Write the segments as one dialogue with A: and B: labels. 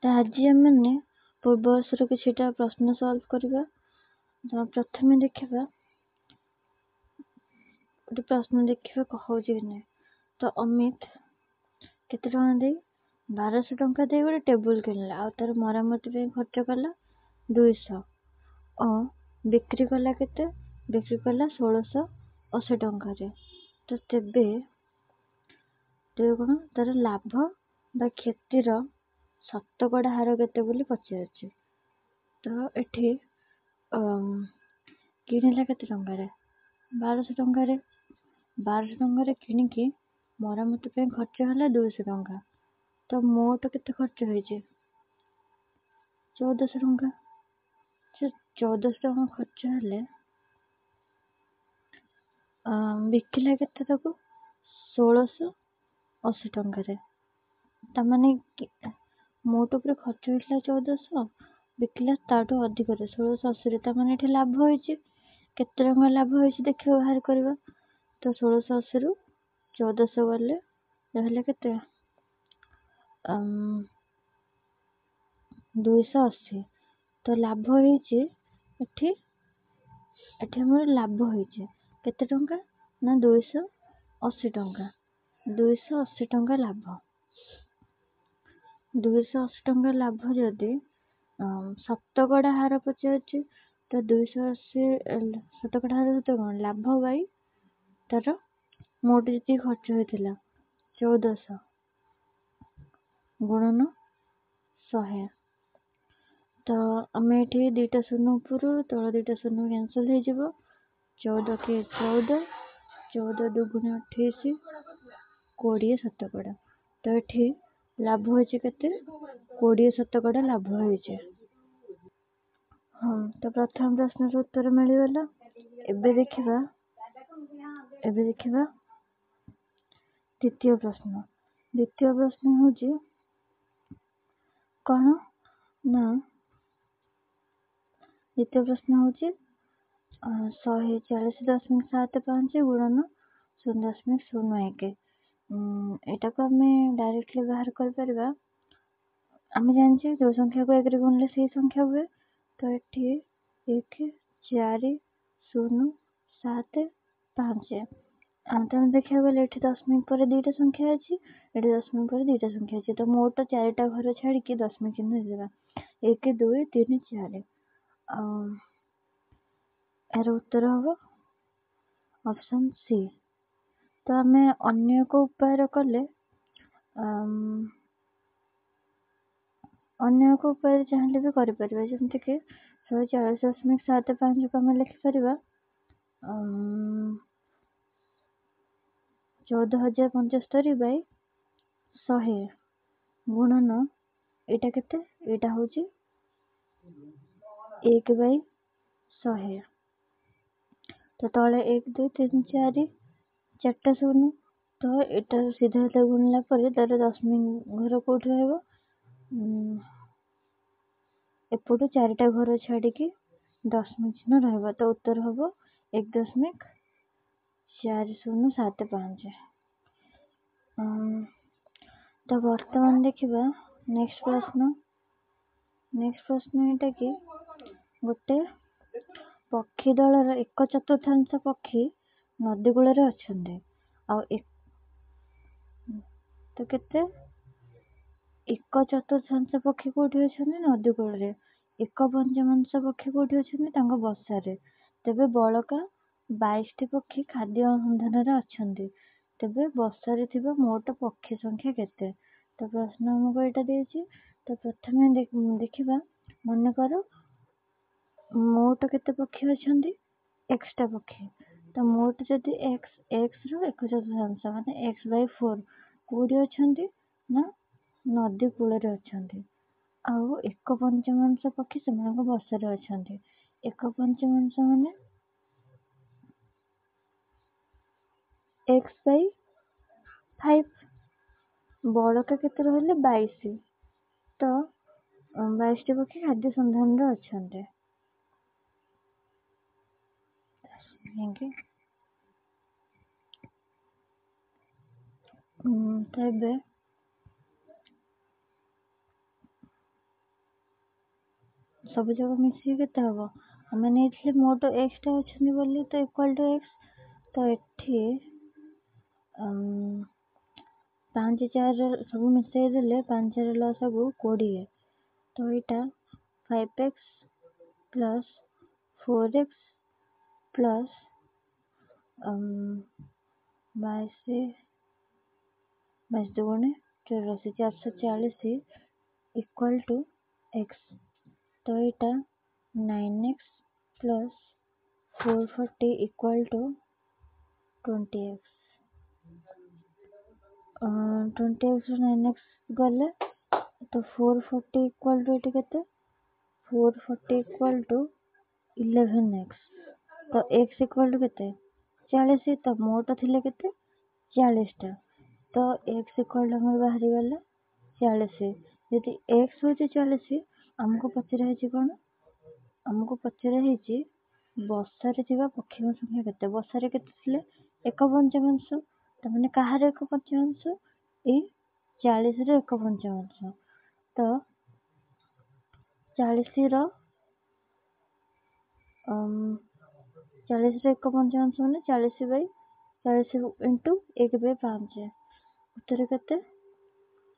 A: ତ ଆଜି ଆମେ ପୂର୍ବବର୍ଷର କିଛିଟା ପ୍ରଶ୍ନ ସଲ୍ଭ କରିବା। ତ ପ୍ରଥମେ ଦେଖିବା ଗୋଟେ ପ୍ରଶ୍ନ ଦେଖିବା କହୁଛି କି ନାହିଁ। ତ ଅମିତ କେତେ ଟଙ୍କା ଦେଇ 1200 ଟଙ୍କା ଦେଇ ଗୋଟେ ଟେବୁଲ କିଣିଲା ଆଉ ତାର ମରାମତି ପାଇଁ ଖର୍ଚ୍ଚ କଲା 200 ଓ ବିକ୍ରି କଲା କେତେ? ବିକ୍ରି କଲା 1680 ଟଙ୍କାରେ। ତ ତେବେ କଣ ତାର ଲାଭ ବା କ୍ଷତିର ଶତକଡ଼ା ହାର କେତେ ବୋଲି ପଚାରୁଛି। ତ ଏଠି କିଣିଲା କେତେ ଟଙ୍କାରେ? 1200 ଟଙ୍କାରେ। 1200 ଟଙ୍କାରେ କିଣିକି ମରାମତି ପାଇଁ ଖର୍ଚ୍ଚ ହେଲା 200 ଟଙ୍କା। ତ ମୋଟ କେତେ ଖର୍ଚ୍ଚ ହେଇଛି? 1400 ଟଙ୍କା। ସେ 1400 ଟଙ୍କା ଖର୍ଚ୍ଚ ହେଲେ ବିକିଲା କେତେ ତାକୁ? 1680 ଟଙ୍କାରେ। ତାମାନେ ମୋଟ ଉପରେ ଖର୍ଚ୍ଚ ହେଇଥିଲା 1400, ବିକିଲା ତାଠୁ ଅଧିକରେ 1680ରେ। ତାମାନେ ଏଠି ଲାଭ ହେଇଛି। କେତେ ଟଙ୍କା ଲାଭ ହେଇଛି ଦେଖିବା ବାହାର କରିବା। ତ 1680ରୁ 1400 ଗଲେ ରହିଲା କେତେ? 280। ତ ଲାଭ ହେଇଛି ଏଠି ଆମର ଲାଭ ହେଇଛି କେତେ ଟଙ୍କା? ନା 280 ଟଙ୍କା। 280 ଟଙ୍କା ଲାଭ। 280 ଟଙ୍କା ଲାଭ ଯଦି ଶତକଡ଼ା ହାର ପଚାରୁଛି, ତ 280 ଶତକଡ଼ା ହାର ସହିତ କଣ? ଲାଭ ବାଇ ତାର ମୋଟ ଯେତିକି ଖର୍ଚ୍ଚ ହେଇଥିଲା 1400 ଗୁଣନ 100। ତ ଆମେ ଏଠି ଦିଟା ଶୂନ ଉପରୁ ତଳ ଦିଟା ଶୂନ କ୍ୟାନସଲ ହେଇଯିବ। 14 କି 14, 14 ଦୁଗୁଣେ 28, 20 ଶତକଡ଼ା। ତ ଏଠି ଲାଭ ହେଇଛି କେତେ? 20 ଶତକଡ଼ା ଲାଭ ହେଇଛି। ହଁ, ତ ପ୍ରଥମ ପ୍ରଶ୍ନର ଉତ୍ତର ମିଳିଗଲା। ଏବେ ଦେଖିବା ଦ୍ୱିତୀୟ ପ୍ରଶ୍ନ। ଦ୍ୱିତୀୟ ପ୍ରଶ୍ନ ହଉଛି କଣ ନା ଦ୍ୱିତୀୟ ପ୍ରଶ୍ନ ହଉଛି 140.75 ଗୁଣନ 0.01। ଏଟାକୁ ଆମେ ଡାଇରେକ୍ଟଲି ବାହାର କରିପାରିବା। ଆମେ ଜାଣିଛେ ଯୋଉ ସଂଖ୍ୟାକୁ 1 ରେ ଗୁଣିଲେ ସେଇ ସଂଖ୍ୟା ହୁଏ। ତ ଏଠି 1 4 0 7 5। ତମେ ଦେଖିବାକୁ ଗଲେ ଏଠି ଦଶମିକ ପରେ ଦିଟା ସଂଖ୍ୟା ଅଛି, ଏଠି ଦଶମିକ ପରେ ଦିଟା ସଂଖ୍ୟା ଅଛି। ତ ମୋଟ 4ଟା ଘର ଛାଡିକି ଦଶମିକ ଚିହ୍ନ ଦେଇଦେବା। 1 2 3 4। ଏହାର ଉତ୍ତର ହବ ଅପସନ ସି। ତ ଆମେ ଅନ୍ୟ ଏକ ଉପାୟରେ କଲେ ଅନ୍ୟ ଏକ ଉପାୟରେ ଚାହିଁଲେ ବି କରିପାରିବା। ଯେମିତିକି 140.75କୁ ଆମେ ଲେଖିପାରିବା 14,075/100 ଗୁଣନ ଏଇଟା କେତେ? ଏଇଟା ହଉଛି 1/100। ତ তଳେ 1 2 3 4 4ଟା ଶୂନ। ତ ଏଟା ସିଧା ସିଧା ଗୁଣିଲା ପରେ ତାର ଦଶମିକ ଘର କୋଉଠି ରହିବ? ଏପଟୁ 4ଟା ଘର ଛାଡିକି ଦଶମିକ ଚିହ୍ନ ରହିବ। ତ ଉତ୍ତର ହବ 1.4075। ତ ବର୍ତ୍ତମାନ ଦେଖିବା ନେକ୍ସଟ ପ୍ରଶ୍ନ। ଏଇଟା କି ଗୋଟେ ପକ୍ଷୀ ଦଳର 1/4 ପକ୍ଷୀ ନଦୀ କୂଳରେ ଅଛନ୍ତି। ଆଉ ତ କେତେ? 1/4 ପକ୍ଷୀ କୋଉଠି ଅଛନ୍ତି? ନଦୀ କୂଳରେ। 1/5 ପକ୍ଷୀ କୋଉଠି ଅଛନ୍ତି? ତାଙ୍କ ବସାରେ। ତେବେ ବଳକା 22ଟି ପକ୍ଷୀ ଖାଦ୍ୟ ଅନୁସନ୍ଧାନରେ ଅଛନ୍ତି। ତେବେ ବସାରେ ଥିବା ମୋଟ ପକ୍ଷୀ ସଂଖ୍ୟା କେତେ? ତ ପ୍ରଶ୍ନ ଆମକୁ ଏଇଟା ଦେଇଛି। ତ ପ୍ରଥମେ ଦେଖିବା, ମନେକର ମୋଟ କେତେ ପକ୍ଷୀ ଅଛନ୍ତି? xଟା ପକ୍ଷୀ। ତ ମୋଟ ଯଦି x ର 1/4 ମାନେ x/4 କୋଉଠି ଅଛନ୍ତି? ନା ନଦୀ କୂଳରେ ଅଛନ୍ତି। ଆଉ 1/5 ପକ୍ଷୀ ସେମାନଙ୍କ ବସାରେ ଅଛନ୍ତି। 1/5 ମାନେ x/5। ବଳକା କେତେ ରହିଲେ? 22। ତ 22ଟି ପକ୍ଷୀ ଖାଦ୍ୟ ସନ୍ଧାନରେ ଅଛନ୍ତି। ତ ଏବେ ସବୁ ଯାକ ମିଶିକି କେତେ ହବ? ଆମେ ନେଇଥିଲେ ମୋଟ ଏକ୍ସଟା ଅଛନ୍ତି ବୋଲି ତ ଇକ୍ୱାଲ୍ ଟୁ ଏକ୍ସ। ତ ଏଠି 5 4 ସବୁ ମିଶେଇ ଦେଲେ 5 ର ଲସାଗୁ 20। ତ ଏଇଟା 5x plus 4x plus 22 22 84 440 equal to x। ତ ଏଇଟା 9x plus 440 equal to 20x। 20x ରୁ 9x ଗଲେ ତ 440 ଇକ୍ୱାଲ୍ ଟୁ ଏଠି କେତେ? 440 ଇକ୍ୱାଲ୍ ଟୁ 11x। ତ x ଇକ୍ୱାଲ୍ ଟୁ କେତେ? 40। ତ ମୋଟ ଥିଲେ କେତେ? 40ଟା। ତ x ଇକ୍ୱାଲ୍ ଟୁ ଆମର ବାହାରିଗଲା 40। ଯଦି x ହେଉଛି 40, ଆମକୁ ପଚରା ହେଇଛି କ'ଣ? ଆମକୁ ପଚରା ହେଇଛି ବସାରେ ଥିବା ପକ୍ଷୀଙ୍କ ସଂଖ୍ୟା କେତେ? ବସାରେ କେତେ ଥିଲେ? 1/5। ତାମାନେ କାହାର 1/5? ଏଇ 40ର 1/5। ତ 40ର 1/5 ମାନେ 40/40 ଇଣ୍ଟୁ 1/5। ଉତ୍ତର କେତେ?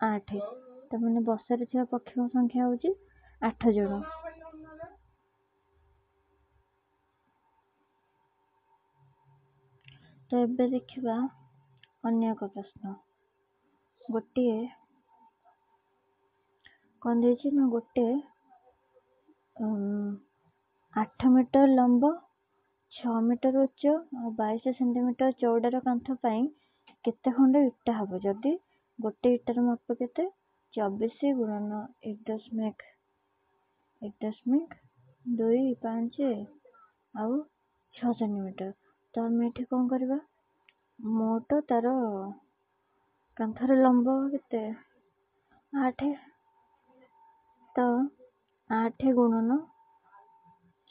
A: 8। ତାମାନେ ବସାରେ ଥିବା ପକ୍ଷୀଙ୍କ ସଂଖ୍ୟା ହେଉଛି 8 ଜଣ। ତ ଏବେ ଦେଖିବା ଅନ୍ୟ ଏକ ପ୍ରଶ୍ନ। ଗୋଟିଏ କ'ଣ ଦେଇଛି ନା ଗୋଟେ 8 ମିଟର ଲମ୍ବ, 6 ମିଟର ଉଚ୍ଚ ଆଉ 22 ସେଣ୍ଟିମିଟର ଚଉଡ଼ାର କାନ୍ଥ ପାଇଁ କେତେ ଖଣ୍ଡ ଇଟା ହବ? ଯଦି ଗୋଟେ ଇଟାର ମାପ କେତେ? 24 ଗୁଣନ 1.25 ଆଉ 6 ସେଣ୍ଟିମିଟର। ତ ଆମେ ଏଠି କ'ଣ କରିବା? ମୋଟ ତାର କାନ୍ଥର ଲମ୍ବ କେତେ? 8। ତ 8 ଗୁଣନ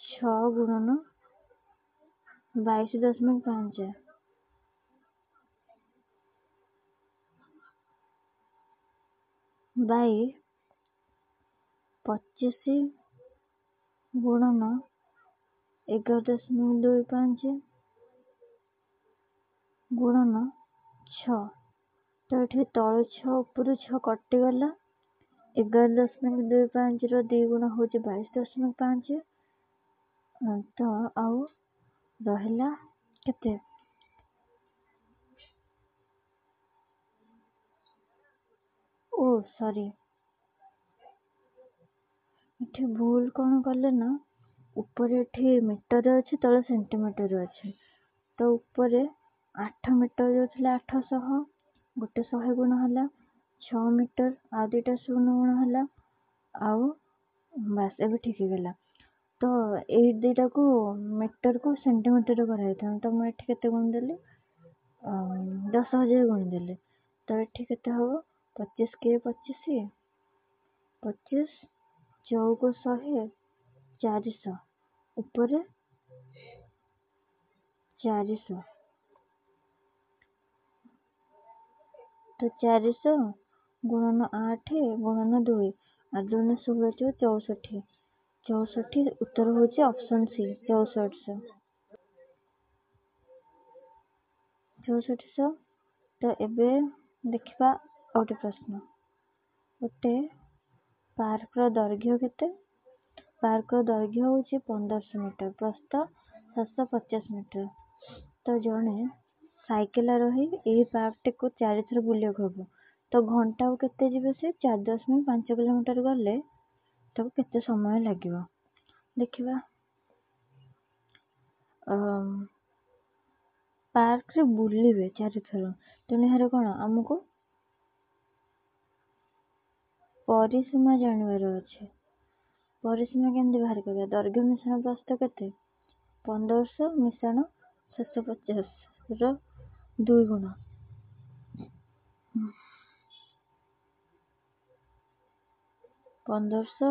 A: 6 ଗୁଣନ 22.5 ବାଇ 25 ଗୁଣନ 11.25 ଗୁଣନ 6। ତ ଏଠି ତଳୁ 6 ଉପରୁ 6 କଟିଗଲା। 11.25ର 2 ଗୁଣ ହେଉଛି 22.5। ତ ଆଉ ରହିଲା କେତେ? ସରି, ଏଠି ଭୁଲ କ'ଣ କଲେ ନା, ଉପରେ ଏଠି ମିଟର ଅଛି, ତଳେ ସେଣ୍ଟିମିଟର ଅଛି। ତ ଉପରେ 8 ମିଟର ଯେଉଁ ଥିଲା 800, ଗୋଟେ 100 ଗୁଣ ହେଲା। 6 ମିଟର ଆଉ 2ଟା 0 ଗୁଣ ହେଲା। ଆଉ ବାସ୍ ଏବେ ଠିକ୍ ହେଇଗଲା। ତ ଏଇ ଦୁଇଟାକୁ ମିଟରକୁ ସେଣ୍ଟିମିଟର କରାଯାଇଥାନ୍ତା। ତ ମୁଁ ଏଠି କେତେ ଗୁଣି ଦେଲି? 10,000 ଗୁଣି ଦେଲି। ତ ଏଠି କେତେ ହବ? 25 × 25 25 ଚଉକୁ 100 400 ଉପରେ 400। ତ 400 ଗୁଣନ 8 ଗୁଣନ 2 ଆଉ 2 × 16 = 64। 64 ଉତ୍ତର ହେଉଛି ଅପସନ୍ ସି 6400। 6400। ତ ଏବେ ଦେଖିବା ଆଉ ଗୋଟେ ପ୍ରଶ୍ନ। ଗୋଟେ ପାର୍କର ଦୈର୍ଘ୍ୟ କେତେ? ପାର୍କର ଦୈର୍ଘ୍ୟ ହେଉଛି 1500 ମିଟର, ପ୍ରସ୍ଥ 750 ମିଟର। ତ ଜଣେ ସାଇକେଲ ଆରୋହୀ ଏହି ପାର୍କଟିକୁ 4 ଥର ବୁଲିବାକୁ ହେବ। ତ ଘଣ୍ଟାକୁ କେତେ ଯିବେ? ସେ 4.5 କିଲୋମିଟର ଗଲେ ତାକୁ କେତେ ସମୟ ଲାଗିବ? ଦେଖିବା। ପାର୍କରେ ବୁଲିବେ 4 ଥର, ତେଣୁ ଏହାର କ'ଣ ଆମକୁ ପରିସୀମା ଜାଣିବାର ଅଛି। ପରିସୀମା କେମିତି ବାହାର କରିବା? ଦୈର୍ଘ୍ୟ ମିଶ୍ରଣ ପ୍ରସ୍ଥ କେତେ? 1500 ମିଶାଣ 750ର 2 ଗୁଣ। 1500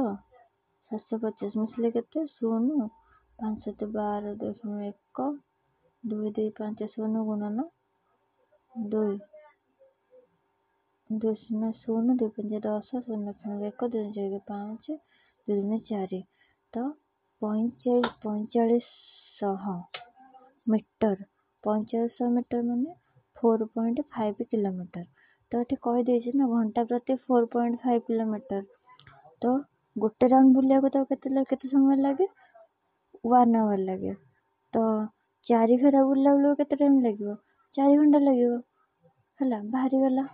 A: 750 ମିଶିଲେ କେତେ? 0 5 7 12 2.1 2 2 5 0 ଗୁଣନ 2 2 0 0 2 5 10 0 1 2 4 5 2 2 4। ତ 4500 ମିଟର 4500 ମିଟର ମାନେ 4.5 କିଲୋମିଟର। ତ ଏଠି କହିଦେଇଛି ନା ଘଣ୍ଟା ପ୍ରତି 4.5 କିଲୋମିଟର। ତ ଗୋଟେ ରାଉଣ୍ଡ ବୁଲିବାକୁ ତ କେତେ ସମୟ ଲାଗେ? 1 ଆୱାର ଲାଗେ। ତ 4 ଫେରା ବୁଲିଲା ବେଳକୁ କେତେ ଟାଇମ ଲାଗିବ? 4 ଘଣ୍ଟା ଲାଗିବ। ହେଲା, ବାହାରିଗଲା।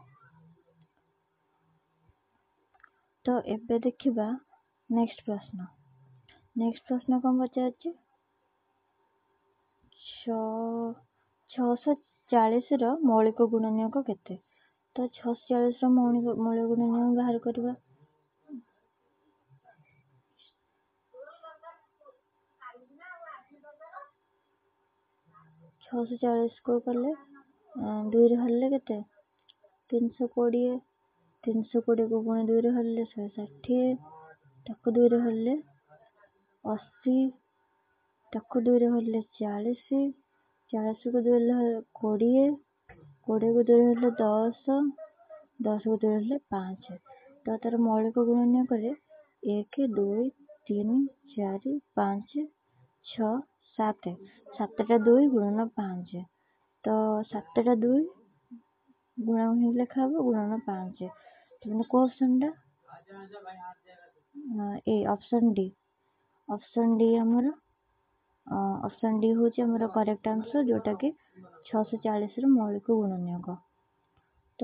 A: ତ ଏବେ ଦେଖିବା ନେକ୍ସଟ ପ୍ରଶ୍ନ। ନେକ୍ସଟ ପ୍ରଶ୍ନ କଣ ପଚାରୁଛି? 640ର ମୌଳିକ ଗୁଣନୀୟକ କେତେ? ତ 640ର ମୌଳିକ ଗୁଣନୀୟକ ବାହାର କରିବା। 640କୁ କଲେ 2ରେ ହରିଲେ କେତେ? 320। 320କୁ ପୁଣି 2ରେ ହରିଲେ 160। ତାକୁ 2ରେ ହରିଲେ 80। ତାକୁ 2ରେ ହରିଲେ 40। 40କୁ 2ରେ ହରିଲେ 20। 20କୁ 2ରେ ହରିଲେ 10। 10କୁ 2ରେ ହରିଲେ 5। ତ ତାର ମୌଳିକ ଗୁଣନୀୟକରେ 1 2 3 4 5 6 7। 7ଟା 2 ଗୁଣନ 5। ତ 7ଟା 2 ଗୁଣା ହେଇକି ଲେଖା ହବ ଗୁଣନ 5। ମାନେ କୋଉ ଅପସନଟା? ଏ ଅପସନ ଡି। ଅପସନ ଡି ଆମର ଅପସନ ଡି ହଉଛି ଆମର କରେକ୍ଟ ଆନ୍ସର, ଯୋଉଟା କି 640ର ମୌଳିକ ଗୁଣନୀୟକ। ତ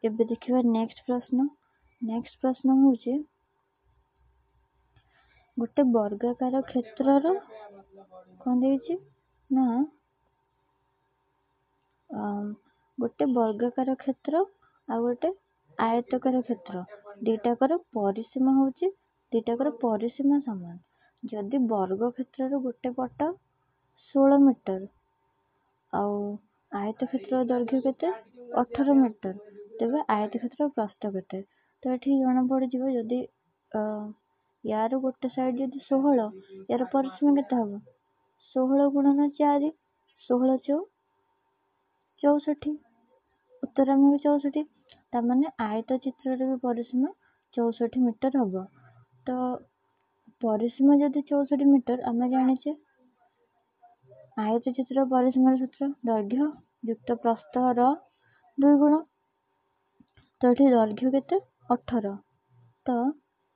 A: ଏବେ ଦେଖିବା ନେକ୍ସଟ ପ୍ରଶ୍ନ। ନେକ୍ସଟ ପ୍ରଶ୍ନ ହଉଛି ଗୋଟେ ବର୍ଗାକାର କ୍ଷେତ୍ରର କଣ ଦେଇଛି ନା ଗୋଟେ ବର୍ଗାକାର କ୍ଷେତ୍ର ଆଉ ଗୋଟେ ଆୟତକାର କ୍ଷେତ୍ର, ଦିଟାକର ପରିସୀମା ହଉଛି ଦିଟାକର ପରିସୀମା ସମାନ। ଯଦି ବର୍ଗ କ୍ଷେତ୍ରର ଗୋଟେ ପଟ 16 ମିଟର ଆଉ ଆୟତ କ୍ଷେତ୍ରର ଦୈର୍ଘ୍ୟ କେତେ? 18 ମିଟର, ତେବେ ଆୟତ କ୍ଷେତ୍ରର ପ୍ରସ୍ଥ କେତେ? ତ ଏଠି ଜଣା ପଡିଯିବ, ଯଦି ୟାର ଗୋଟେ ସାଇଡ ଯଦି 16, ୟାର ପରିସୀମା କେତେ ହବ? 16 ଗୁଣନ 4, 16 64। ଉତ୍ତର ଆମର 64। ତାମାନେ ଆୟତ ଚିତ୍ରର ବି ପରିସୀମା 64 ମିଟର ହବ। ତ ପରିସୀମା ଯଦି 64 ମିଟର, ଆମେ ଜାଣିଛେ ଆୟତ ଚିତ୍ର ପରିସୀମାର ସୂତ୍ର ଦୈର୍ଘ୍ୟ ଯୁକ୍ତ ପ୍ରସ୍ଥର 2 ଗୁଣ। ତ ଏଠି ଦୈର୍ଘ୍ୟ କେତେ? 18। ତ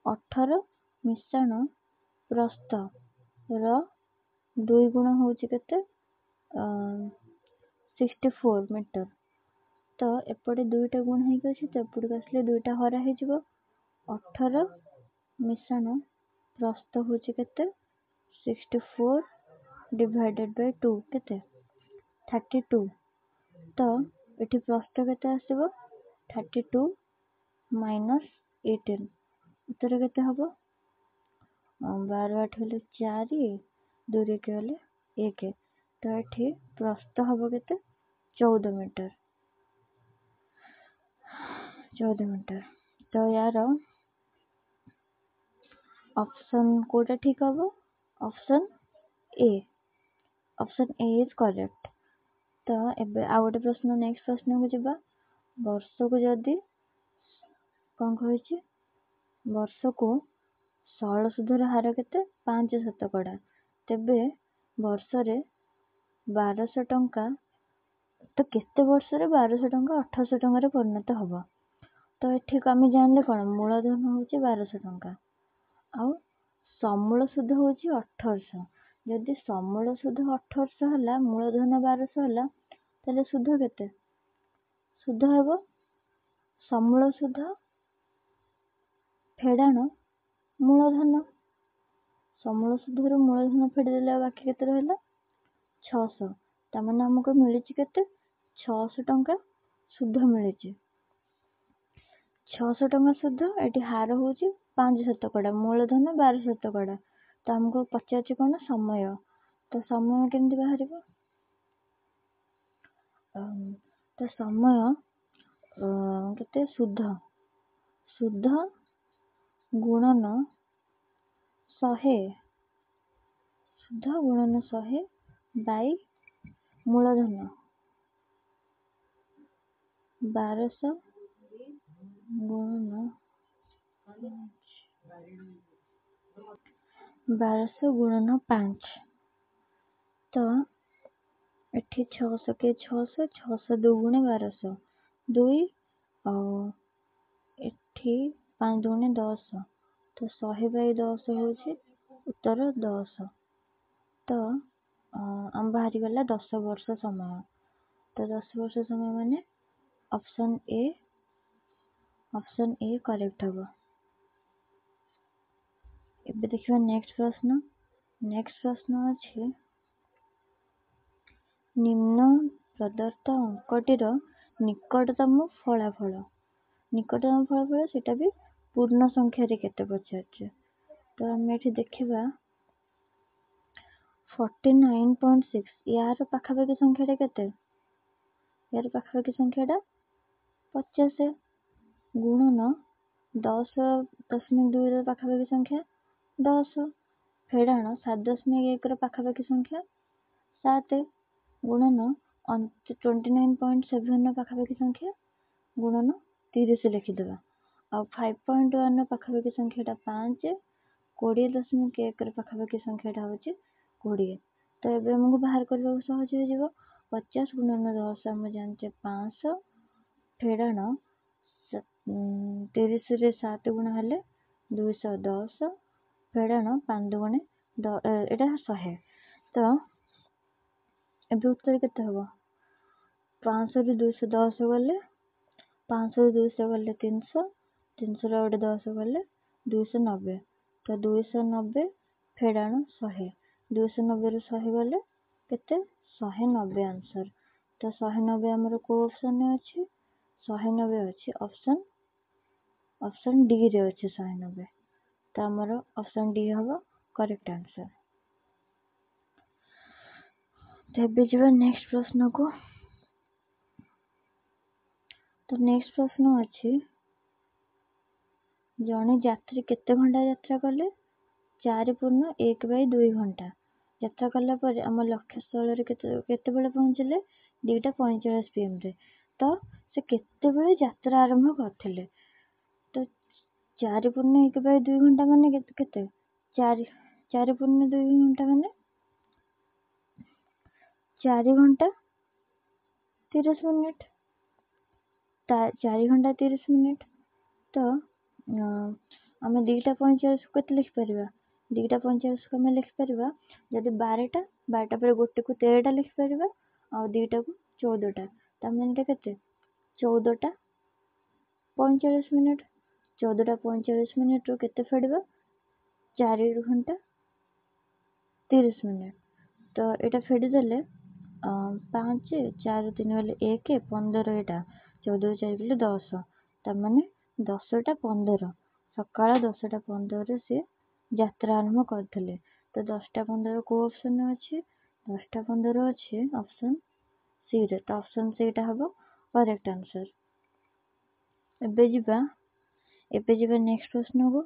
A: 18 ମିଶାଣ ପ୍ରସ୍ଥର 2 ଗୁଣ ହଉଛି କେତେ? 64 ମିଟର। ତ ଏପଟେ 2ଟା ଗୁଣ ହେଇକି ଅଛି, ତ ଏପଟକୁ ଆସିଲେ 2ଟା ହରା ହେଇଯିବ। 18 ମିଶାଣ ପ୍ରସ୍ଥ ହଉଛି କେତେ? 64 ଡିଭାଇଡେଡ ବାଇ 2 କେତେ? 32। ତ ଏଠି ପ୍ରସ୍ଥ କେତେ ଆସିବ? 32 ମାଇନସ 18। ଉତ୍ତର କେତେ ହବ? 12 8 ହେଲେ 4, 2 1 ହେଲେ 1। ତ ଏଠି ପ୍ରସ୍ଥ ହବ କେତେ? 14 ମିଟର। 14 ମିଟର। ତ ୟାର ଅପସନ କୋଉଟା ଠିକ ହବ? Option A. Option A is correct. ତ ଏବେ ଆଉ ଗୋଟେ ପ୍ରଶ୍ନ, ନେକ୍ସଟ ପ୍ରଶ୍ନକୁ ଯିବା। ବର୍ଷକୁ ଯଦି କଣ କହିଛି? ବର୍ଷକୁ ସରଳ ସୁଧର ହାର କେତେ? 5%। ତେବେ ବର୍ଷରେ 1200 ଟଙ୍କା, ତ କେତେ ବର୍ଷରେ 1200 ଟଙ୍କା 1800 ଟଙ୍କାରେ ପରିଣତ ହବ? ତ ଏଠିକୁ ଆମେ ଜାଣିଲେ କଣ, ମୂଳଧନ ହଉଛି 1200 ଟଙ୍କା ଆଉ ସମୂଳ ସୁଧ ହଉଛି 1800। ଯଦି ସମୂଳ ସୁଧ 1800 ହେଲା, ମୂଳଧନ 1200 ହେଲା, ତାହେଲେ ସୁଧ କେତେ? ସୁଧ ହେବ ସମୂଳ ସୁଧ ଫେଡାଣ ମୂଳଧନ। ସମୂଳ ସୁଧରୁ ମୂଳଧନ ଫେଡ଼ିଦେଲେ ବାକି କେତେ ରହିଲା? 600। ତାମାନେ ଆମକୁ ମିଳିଛି କେତେ? 600 ଟଙ୍କା ସୁଧ ମିଳିଛି। 600 ଟଙ୍କା ସୁଧ। ଏଠି ହାର ହଉଛି 5%, ମୂଳଧନ 12%। ତ ଆମକୁ ପଚାରୁଛି କଣ? ସମୟ। ତ ସମୟ କେମିତି ବାହାରିବ? ତ ସମୟ କେତେ? ସୁଧ ଗୁଣନ 100। ସୁଧ ଗୁଣନ 100 ବାଇ ମୂଳଧନ 1200 ଗୁଣନ 1200 ଗୁଣନ 5 ତ ଏଠି 600 କେ 600 600 ଦୁଗୁଣେ 1200 2 ଆଉ ଏଠି 5 ଦୁଗୁଣେ 10 ତ 100/10 ହେଉଛି ଉତ୍ତର 10। ତ ଆମ ବାହାରିଗଲା 10 ବର୍ଷ ସମୟ। ତ 10 ବର୍ଷ ସମୟ ମାନେ ଅପସନ୍ ଏ କରେକ୍ଟ ହବ। ଏବେ ଦେଖିବା ନେକ୍ସଟ ପ୍ରଶ୍ନ ଅଛି ନିମ୍ନ ପ୍ରଦତ୍ତ ଅଙ୍କଟିର ନିକଟତମ ଫଳାଫଳ ସେଟା ବି ପୂର୍ଣ୍ଣ ସଂଖ୍ୟାରେ କେତେ ପଚାରୁଛି। ତ ଆମେ ଏଠି ଦେଖିବା 49.6 ୟାର ପାଖାପାଖି ସଂଖ୍ୟାଟା କେତେ? ୟାର ପାଖାପାଖି ସଂଖ୍ୟାଟା 50 ଗୁଣନ 10.2 ର ପାଖାପାଖି ସଂଖ୍ୟା 10 ଫେଡାଣ 7.1 ର ପାଖାପାଖି ସଂଖ୍ୟା 7 ଗୁଣନ 29.7 ର ପାଖାପାଖି ସଂଖ୍ୟା ଗୁଣନ 30 ଲେଖିଦେବା। ଆଉ 5.1 ର ପାଖାପାଖି ସଂଖ୍ୟାଟା 5 20.1 ର ପାଖାପାଖି ସଂଖ୍ୟାଟା ହେଉଛି 20। ତ ଏବେ ଆମକୁ ବାହାର କରିବାକୁ ସହଜ ହେଇଯିବ। 50 ଗୁଣନ 10 ଆମେ ଜାଣିଛେ 500 ଫେଡାଣ 30 ରେ 7 ଗୁଣ ହେଲେ 210 ଫେଡାଣ 5 ଦୁଗୁଣେ ଏଇଟା 100। ତ ଏବେ ଉତ୍ତର କେତେ ହବ? 500 ରୁ 210 ଗଲେ 500 ରୁ 200 ଗଲେ 300 300 ରୁ ଗୋଟେ 10 ଗଲେ 290। ତ 290 ଫେଡାଣ 100 290 ରୁ 100 ଗଲେ କେତେ? 190 ଆନ୍ସର। ତ 190 ଆମର କୋଉ ଅପସନରେ ଅଛି? 190 ଅଛି ଅପସନ ଡି ରେ ଅଛି 190। ତ ଆମର ଅପସନ ଡି ହବ କରେକ୍ଟ ଆନ୍ସର। ଏବେ ଯିବା ନେକ୍ସଟ ପ୍ରଶ୍ନକୁ। ତ ନେକ୍ସଟ ପ୍ରଶ୍ନ ଅଛି ଜଣେ ଯାତ୍ରୀ କେତେ ଘଣ୍ଟା ଯାତ୍ରା କଲେ? 4.1/2 ଘଣ୍ଟା ଯାତ୍ରା କଲା ପରେ ଆମ ଲକ୍ଷ୍ୟସ୍ଥଳରେ କେତେବେଳେ ପହଞ୍ଚିଲେ? 2:45 PM ରେ। ତ ସେ କେତେବେଳେ ଯାତ୍ରା ଆରମ୍ଭ କରିଥିଲେ? ତ 4.1/2 ଘଣ୍ଟା ମାନେ କେତେ? 4.2 ଘଣ୍ଟା ମାନେ 4 ଘଣ୍ଟା 30 ମିନିଟ। 4 ଘଣ୍ଟା 30 ମିନିଟ। ତ ଆମେ 2:45 କେତେ ଲେଖିପାରିବା? 2:45 ଆମେ ଲେଖିପାରିବା ଯଦି 12ଟା ପରେ 1କୁ 13ଟା ଲେଖିପାରିବା ଆଉ 2ଟାକୁ 14ଟା। ତା ମାନେ ଏଇଟା କେତେ? 14ଟା 45 ମିନିଟ। 14ଟା 45 ମିନିଟରୁ କେତେ ଫେଡିବା? 4 ଘଣ୍ଟା 30 ମିନିଟ। ତ ଏଇଟା ଫେଡ଼ିଦେଲେ 5 4 3 ଗଲେ 1 15 ଏଇଟା 14 4 ଗଲେ 10। ତାମାନେ 10ଟା 15 ସକାଳ 10ଟା 15ରେ ସେ ଯାତ୍ରା ଆରମ୍ଭ କରିଥିଲେ। ତ 10ଟା 15 କୋଉ ଅପସନରେ ଅଛି? 10ଟା 15 ଅଛି ଅପସନ ସି ରେ। ତ ଅପସନ ସିଟା ହବ କରେକ୍ଟ ଆନ୍ସର। ଏବେ ଯିବା ନେକ୍ସଟ ପ୍ରଶ୍ନକୁ।